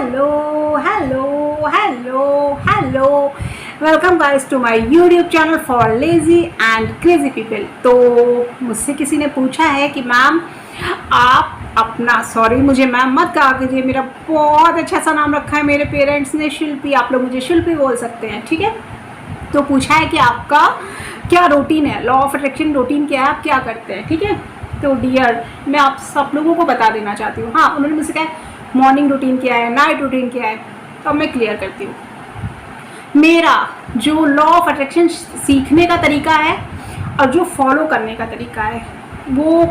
Hello hello hello hello, welcome guys to my YouTube channel for lazy and crazy people. तो मुझसे किसी ने पूछा है कि मैम आप अपना, सॉरी मुझे मैम मत कहा कीजिए, मेरा बहुत अच्छा सा नाम रखा है मेरे पेरेंट्स ने, शिल्पी। आप लोग मुझे शिल्पी बोल सकते हैं, ठीक है। तो पूछा है कि आपका क्या रूटीन है, लॉ ऑफ अट्रैक्शन रूटीन क्या है, आप क्या करते हैं, ठीक है। तो डियर, मैं आप सब लोगों को बता देना चाहती हूँ। हाँ, उन्होंने मुझसे कहा मॉर्निंग रूटीन क्या है, नाइट रूटीन क्या है, तो मैं क्लियर करती हूँ। मेरा जो लॉ ऑफ अट्रैक्शन सीखने का तरीका है और जो फॉलो करने का तरीका है, वो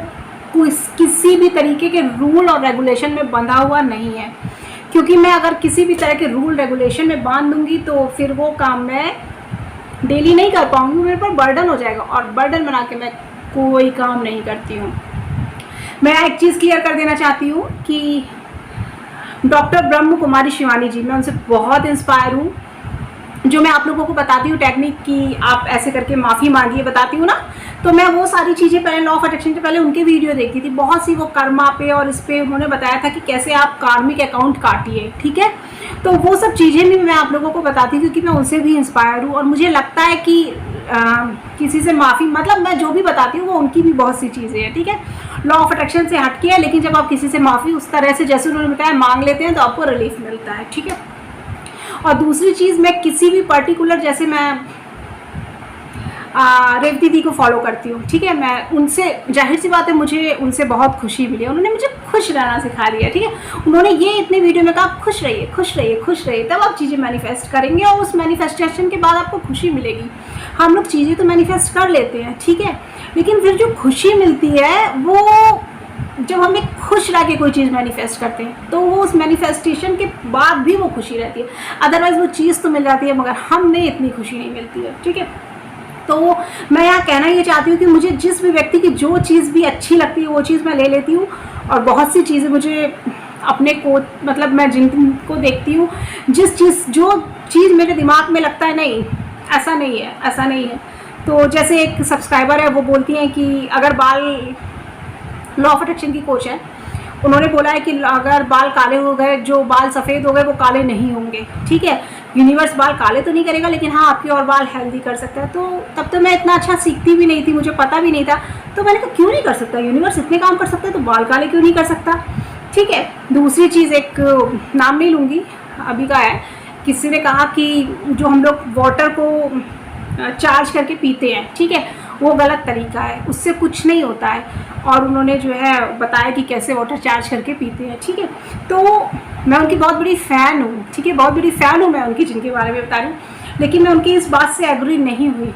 किसी भी तरीके के रूल और रेगुलेशन में बंधा हुआ नहीं है। क्योंकि मैं अगर किसी भी तरह के रूल रेगुलेशन में बांध दूंगी तो फिर वो काम मैं डेली नहीं कर पाऊंगी, मेरे पर बर्डन हो जाएगा, और बर्डन बना के मैं कोई काम नहीं करती हूँ। मैं एक चीज़ क्लियर कर देना चाहती हूँ कि डॉक्टर ब्रह्म कुमारी शिवानी जी, मैं उनसे बहुत इंस्पायर हूँ। जो मैं आप लोगों को बताती हूँ टेक्निक की आप ऐसे करके माफ़ी मांगिए, बताती हूँ ना, तो मैं वो सारी चीज़ें पहले लॉ ऑफ अट्रैक्शन से पहले उनके वीडियो देखती थी, बहुत सी वो कर्मा पे और इस पे उन्होंने बताया था कि कैसे आप कार्मिक अकाउंट काटिए, ठीक है। तो वो सब चीज़ें भी मैं आप लोगों को बताती हूँ क्योंकि मैं उनसे भी इंस्पायर हूँ, और मुझे लगता है कि किसी से माफ़ी, मतलब मैं जो भी बताती हूँ वो उनकी भी बहुत सी चीज़ें हैं, ठीक है। लॉ ऑफ अट्रैक्शन से हटके है, लेकिन जब आप किसी से माफ़ी उस तरह से जैसे उन्होंने बताया मांग लेते हैं तो आपको रिलीफ मिलता है, ठीक है। और दूसरी चीज़, मैं किसी भी पर्टिकुलर, जैसे मैं रेवती दी को फॉलो करती हूँ, ठीक है। मैं उनसे, जाहिर सी बात है, मुझे उनसे बहुत खुशी मिली, उन्होंने मुझे खुश रहना सिखा दिया, ठीक है। उन्होंने ये इतने वीडियो में कहा खुश रहिए खुश रहिए खुश रहिए, तब आप चीज़ें मैनिफेस्ट करेंगे और उस मैनिफेस्टेशन के बाद आपको खुशी मिलेगी। हम लोग चीज़ें तो मैनिफेस्ट कर लेते हैं, ठीक है, लेकिन फिर जो खुशी मिलती है वो जब हम एक खुश रह के कोई चीज़ मैनिफेस्ट करते हैं तो वो उस मैनिफेस्टेशन के बाद भी वो खुशी रहती है। अदरवाइज वो चीज़ तो मिल जाती है मगर हमें इतनी खुशी नहीं मिलती है, ठीक है। तो मैं यहाँ कहना ये चाहती हूँ कि मुझे जिस भी व्यक्ति की जो चीज़ भी अच्छी लगती है वो चीज़ मैं ले लेती हूँ, और बहुत सी चीज़ें मुझे अपने को, मतलब मैं जिनको देखती हूँ, जो चीज़ मेरे दिमाग में लगता है नहीं ऐसा नहीं है, ऐसा नहीं है। तो जैसे एक सब्सक्राइबर है, वो बोलती हैं कि अगर बाल, लॉ ऑफ अट्रैक्शन की कोच है, उन्होंने बोला है कि अगर बाल काले हो गए, जो बाल सफ़ेद हो गए वो काले नहीं होंगे, ठीक है। यूनिवर्स बाल काले तो नहीं करेगा लेकिन हाँ आपके और बाल हेल्दी कर सकता है। तो तब तो मैं इतना अच्छा सीखती भी नहीं थी, मुझे पता भी नहीं था, तो मैंने कहा क्यों नहीं कर सकता, यूनिवर्स इतने काम कर सकता है तो बाल काले क्यों नहीं कर सकता, ठीक है। दूसरी चीज़, एक नाम नहीं लूँगी, अभी का है, किसी ने कहा कि जो हम लोग वाटर को चार्ज करके पीते हैं, ठीक है, वो गलत तरीका है, उससे कुछ नहीं होता है, और उन्होंने जो है बताया कि कैसे वाटर चार्ज करके पीते हैं, ठीक है। तो मैं उनकी बहुत बड़ी फ़ैन हूँ, ठीक है, बहुत बड़ी फ़ैन हूँ मैं उनकी, जिनके बारे में बता रही हूँ, लेकिन मैं उनकी इस बात से एग्री नहीं हुई।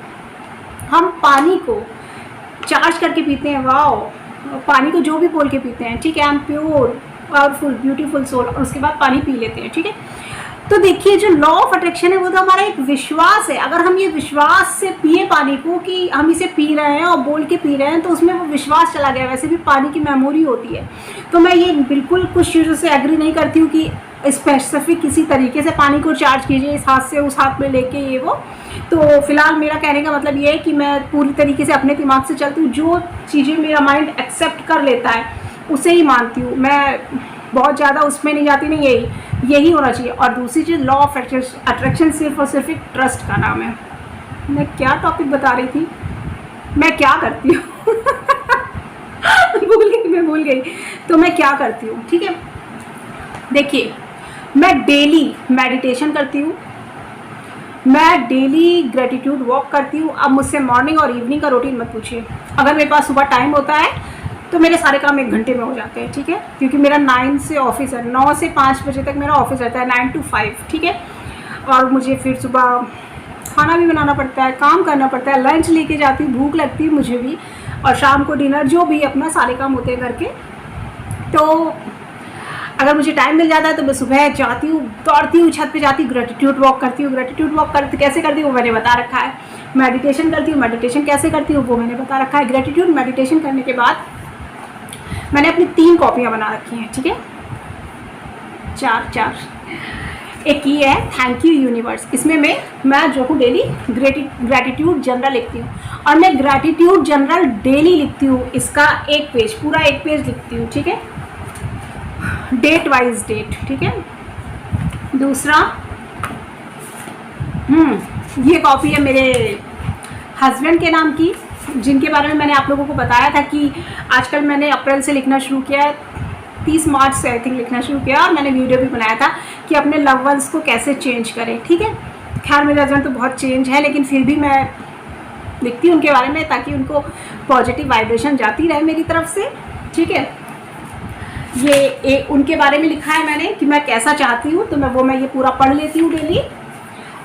हम पानी को चार्ज करके पीते हैं, वाओ, पानी को जो भी बोल के पीते हैं, ठीक है, I am pure powerful beautiful soul, और उसके बाद पानी पी लेते हैं, ठीक है। तो देखिए, जो लॉ ऑफ अट्रैक्शन है वो तो हमारा एक विश्वास है। अगर हम ये विश्वास से पिए पानी को कि हम इसे पी रहे हैं और बोल के पी रहे हैं, तो उसमें वो विश्वास चला गया। वैसे भी पानी की मेमोरी होती है। तो मैं ये बिल्कुल कुछ चीज़ों से एग्री नहीं करती हूँ कि स्पेसिफिक किसी तरीके से पानी को चार्ज कीजिए, इस हाथ से उस हाथ में लेके, ये वो। तो फिलहाल मेरा कहने का मतलब ये है कि मैं पूरी तरीके से अपने दिमाग से चलती हूँ, जो चीज़ें मेरा माइंड एक्सेप्ट कर लेता है उसे ही मानती हूँ, मैं बहुत ज़्यादा उसमें नहीं जाती, नहीं, यही होना चाहिए। और दूसरी चीज़, लॉ ऑफ अट्रैक्शन सिर्फ और सिर्फ एक ट्रस्ट का नाम है। मैं क्या टॉपिक बता रही थी, मैं क्या करती हूँ मैं भूल गई। तो मैं क्या करती हूँ, ठीक है। देखिए, मैं डेली मेडिटेशन करती हूँ, मैं डेली ग्रेटिट्यूड वॉक करती हूँ। अब मुझसे मॉर्निंग और इवनिंग का रूटीन मत पूछिए, अगर मेरे पास सुबह टाइम होता है तो मेरे सारे काम 1 घंटे में हो जाते हैं, ठीक है, क्योंकि मेरा 9 से ऑफिस है, 9 से 5 बजे तक मेरा ऑफिस रहता है, 9 to 5, ठीक है। और मुझे फिर सुबह खाना भी बनाना पड़ता है, काम करना पड़ता है, लंच लेके जाती हूँ, भूख लगती है मुझे भी, और शाम को डिनर, जो भी अपना सारे काम होते हैं घर के। तो अगर मुझे टाइम मिल जाता है तो मैं सुबह जाती हूँ, दौड़ती हूँ, छत पे जाती हूँ, ग्रेटिट्यूड वॉक करती हूँ। ग्रेटिट्यूड वॉक कैसे करती हूँ वो मैंने बता रखा है। मेडिटेशन करती हूँ, मेडिटेशन कैसे करती हूँ वो मैंने बता रखा है। ग्रेटिट्यूड मेडिटेशन करने के बाद मैंने अपनी 3 कॉपियाँ बना रखी हैं, ठीक है, 4। एक ये है थैंक यू यूनिवर्स, इसमें मैं जो हूँ डेली ग्रेटिट्यूड जनरल लिखती हूँ, और मैं ग्रेटिट्यूड जनरल डेली लिखती हूँ, इसका पूरा एक पेज लिखती हूँ, ठीक है, डेट वाइज डेट, ठीक है। दूसरा ये कॉपी है मेरे हस्बैंड के नाम की, जिनके बारे में मैंने आप लोगों को बताया था कि आजकल मैंने अप्रैल से लिखना शुरू किया है, 30 मार्च से आई थिंक लिखना शुरू किया, और मैंने वीडियो भी बनाया था कि अपने लव वंस को कैसे चेंज करें। ठीक है, खैर मेरे हस्बैंड तो बहुत चेंज है, लेकिन फिर भी मैं लिखती हूँ उनके बारे में ताकि उनको पॉजिटिव वाइब्रेशन जाती रहे मेरी तरफ से। ठीक है, ये उनके बारे में लिखा है मैंने कि मैं कैसा चाहती हूँ, तो मैं ये पूरा पढ़ लेती हूँ डेली,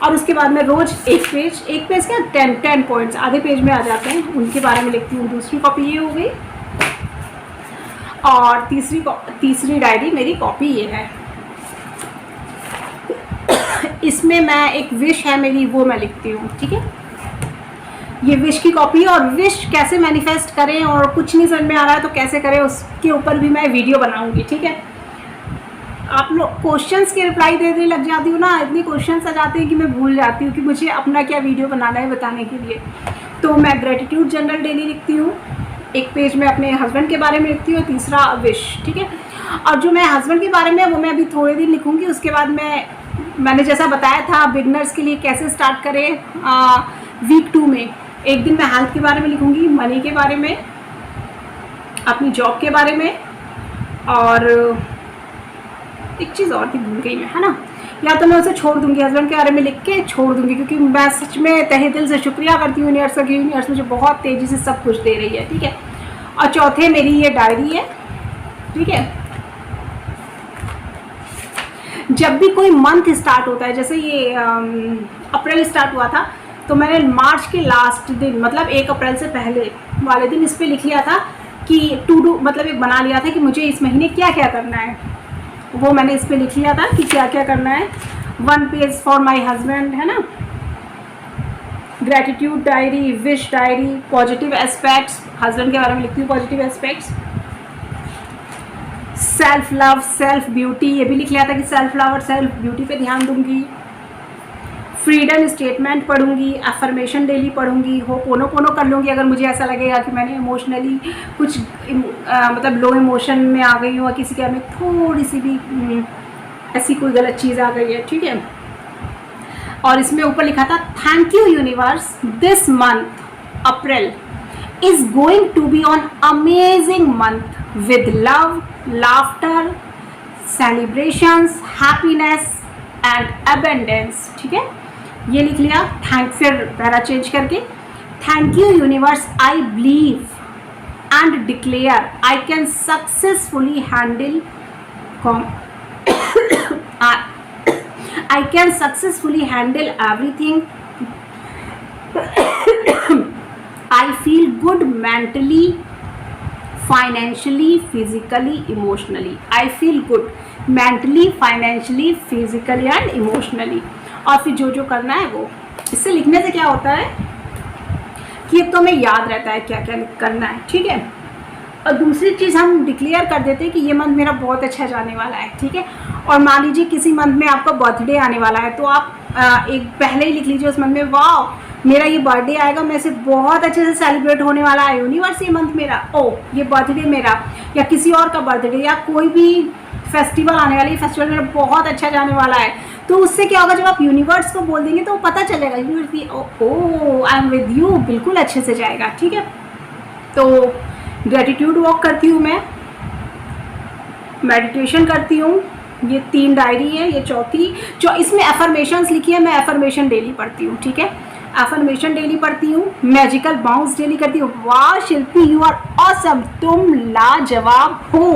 और उसके बाद मैं रोज़ एक पेज क्या 10 पॉइंट्स आधे पेज में आ जाते हैं, उनके बारे में लिखती हूँ। दूसरी कॉपी ये हो गई, और तीसरी डायरी मेरी कॉपी ये है। इसमें मैं एक विश है मेरी, वो मैं लिखती हूँ। ठीक है, ये विश की कॉपी है, और विश कैसे मैनिफेस्ट करें और कुछ नहीं समझ में आ रहा है तो कैसे करें, उसके ऊपर भी मैं वीडियो बनाऊंगी। ठीक है, आप लोग क्वेश्चंस के रिप्लाई देने लग जाती हूँ ना, इतने क्वेश्चंस आ जाते हैं कि मैं भूल जाती हूँ कि मुझे अपना क्या वीडियो बनाना है बताने के लिए। तो मैं ग्रेटिट्यूड जर्नल डेली लिखती हूँ, एक पेज में अपने हस्बैंड के बारे में लिखती हूँ, तीसरा विश। ठीक है, और जो मैं हस्बैंड के बारे में वो मैं अभी थोड़े दिन लिखूँगी, उसके बाद मैंने जैसा बताया था बिगनर्स के लिए कैसे स्टार्ट करें, वीक 2 में एक दिन मैं हेल्थ के बारे में लिखूँगी, मनी के बारे में, अपनी जॉब के बारे में, और एक चीज़ और थी भूल गई मैं, है ना, या तो मैं उसे छोड़ दूंगी, हस्बैंड के बारे में लिख के छोड़ दूंगी, क्योंकि मैं सच में तहे दिल से शुक्रिया करती हूँ यूनिवर्स का कि यूनिवर्स मुझे बहुत तेज़ी से सब कुछ दे रही है। ठीक है, और चौथे मेरी ये डायरी है। ठीक है, जब भी कोई मंथ स्टार्ट होता है, जैसे ये अप्रैल स्टार्ट हुआ था, तो मैंने मार्च के लास्ट दिन मतलब 1 अप्रैल से पहले वाले दिन इस पर लिख लिया था कि टू डू, मतलब एक बना लिया था कि मुझे इस महीने क्या क्या करना है, वो मैंने इस पर लिख लिया था कि क्या क्या करना है। 1 पेज फॉर माय हस्बैंड, है ना, gratitude diary, wish diary, positive aspects, husband के बारे में लिखती हूँ positive aspects, self love, self beauty, ये भी लिख लिया था कि सेल्फ लव और सेल्फ ब्यूटी पे ध्यान दूंगी। फ्रीडम स्टेटमेंट पढ़ूंगी, अफर्मेशन डेली पढ़ूंगी, होपोनोपोनो कर लूँगी अगर मुझे ऐसा लगेगा कि मैंने इमोशनली कुछ मतलब लो इमोशन में आ गई हूँ, किसी के में थोड़ी सी भी ऐसी कोई गलत चीज़ आ गई है। ठीक है, और इसमें ऊपर लिखा था thank you universe, this month April is going to be on amazing month with love, laughter, celebrations, happiness and abundance. ठीक है, ये लिख लिया, फिर पैरा चेंज करके thank you universe, I believe and declare I can successfully handle I can successfully handle everything. I feel good mentally, financially, physically, emotionally. I feel good mentally, financially, physically and emotionally. और फिर जो जो करना है वो, इससे लिखने से क्या होता है कि एक तो हमें याद रहता है क्या क्या करना है। ठीक है, और दूसरी चीज़ हम डिक्लेयर कर देते हैं कि ये मंथ मेरा बहुत अच्छा जाने वाला है। ठीक है, और मान लीजिए किसी मंथ में आपका बर्थडे आने वाला है, तो आप एक पहले ही लिख लीजिए उस मंथ में, वाह मेरा ये बर्थडे आएगा, मैं इसे बहुत अच्छे से सेलिब्रेट होने वाला है, यूनिवर्स ये मंथ मेरा, ओ ये बर्थडे मेरा या किसी और का बर्थडे या कोई भी फेस्टिवल आने वाली, फेस्टिवल मेरा बहुत अच्छा जाने वाला है। तो उससे क्या होगा, जब आप यूनिवर्स को बोल देंगे तो पता चलेगा universe oh I am with you, बिल्कुल अच्छे से जाएगा। ठीक है, तो ग्रेटिट्यूड वॉक करती हूँ मैं, मेडिटेशन करती हूँ, ये 3 डायरी है, ये चौथी जो इसमें एफर्मेशंस लिखी है, मैं एफर्मेशन डेली पढ़ती हूँ। ठीक है, एफर्मेशन डेली पढ़ती हूँ, मैजिकल बाउंस डेली करती हूँ। वाह शिल्पी यू आर ऑसम, तुम लाजवाब हो,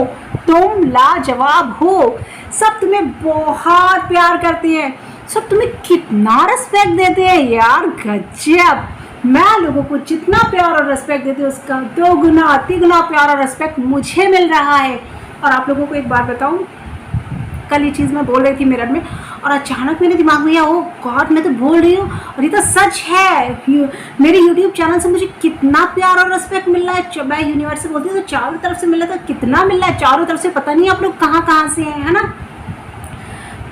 तुम लाजवाब हो, सब तुम्हें बहुत प्यार करते हैं, सब तुम्हें कितना रिस्पेक्ट देते हैं यार, गजब। मैं लोगों को जितना प्यार और रिस्पेक्ट देती हूँ उसका 2 गुना 3 गुना प्यार और रिस्पेक्ट मुझे मिल रहा है। और आप लोगों को एक बात बताऊँ, कल ये चीज़ मैं बोल रही थी मिरर में और अचानक मेरे दिमाग में आया, ओ गॉड मैं तो बोल रही हूँ और ये तो सच है, मेरे यूट्यूब चैनल से मुझे कितना प्यार और रिस्पेक्ट मिल रहा है। मैं यूनिवर्स से बोलती हूँ तो चारों तरफ से मिल रहा था, कितना मिल रहा है चारों तरफ से, पता नहीं आप लोग कहाँ कहाँ से हैं, है ना।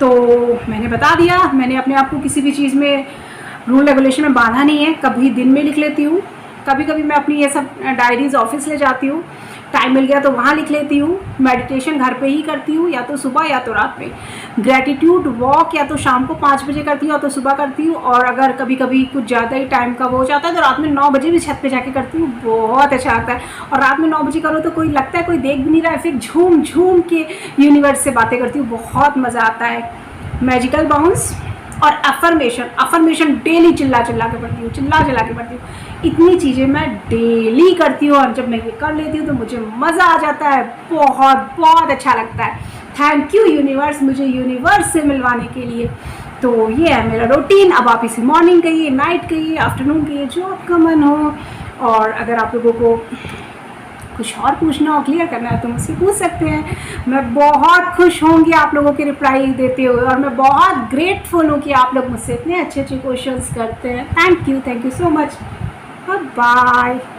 तो मैंने बता दिया, मैंने अपने आप को किसी भी चीज़ में रूल रेगुलेशन में बांधा नहीं है, कभी दिन में लिख लेती हूँ, कभी कभी मैं अपनी ये सब डायरीज ऑफिस ले जाती हूँ, टाइम मिल गया तो वहाँ लिख लेती हूँ। मेडिटेशन घर पे ही करती हूँ, या तो सुबह या तो रात में। ग्रैटिट्यूड वॉक या तो शाम को 5 बजे करती हूँ या तो सुबह करती हूँ, और अगर कभी कभी कुछ ज़्यादा ही टाइम का वो हो जाता है तो रात में 9 बजे भी छत पे जाके करती हूँ। बहुत अच्छा लगता है। और रात में 9 बजे करो तो कोई लगता है कोई देख भी नहीं रहा है, फिर झूम झूम के यूनिवर्स से बातें करती हूँ, बहुत मज़ा आता है। मैजिकल बाउंस और अफर्मेशन डेली चिल्ला चिल्ला के पढ़ती हूँ, चिल्ला चिल्ला के पढ़ती हूँ। इतनी चीज़ें मैं डेली करती हूँ, और जब मैं ये कर लेती हूँ तो मुझे मज़ा आ जाता है, बहुत बहुत अच्छा लगता है। थैंक यू यूनिवर्स, मुझे यूनिवर्स से मिलवाने के लिए। तो ये है मेरा रूटीन। अब आप इसे मॉर्निंग कहिए, नाइट कहिए, आफ्टरनून कहिए, जो आपका मन हो। और अगर आप लोगों को कुछ और पूछना हो, क्लियर करना है तो मुझसे पूछ सकते हैं। मैं बहुत खुश होंगी आप लोगों के रिप्लाई देते हुए, और मैं बहुत ग्रेटफुल हूँ कि आप लोग मुझसे इतने अच्छे अच्छे क्वेश्चंस करते हैं। Thank you so much. Bye.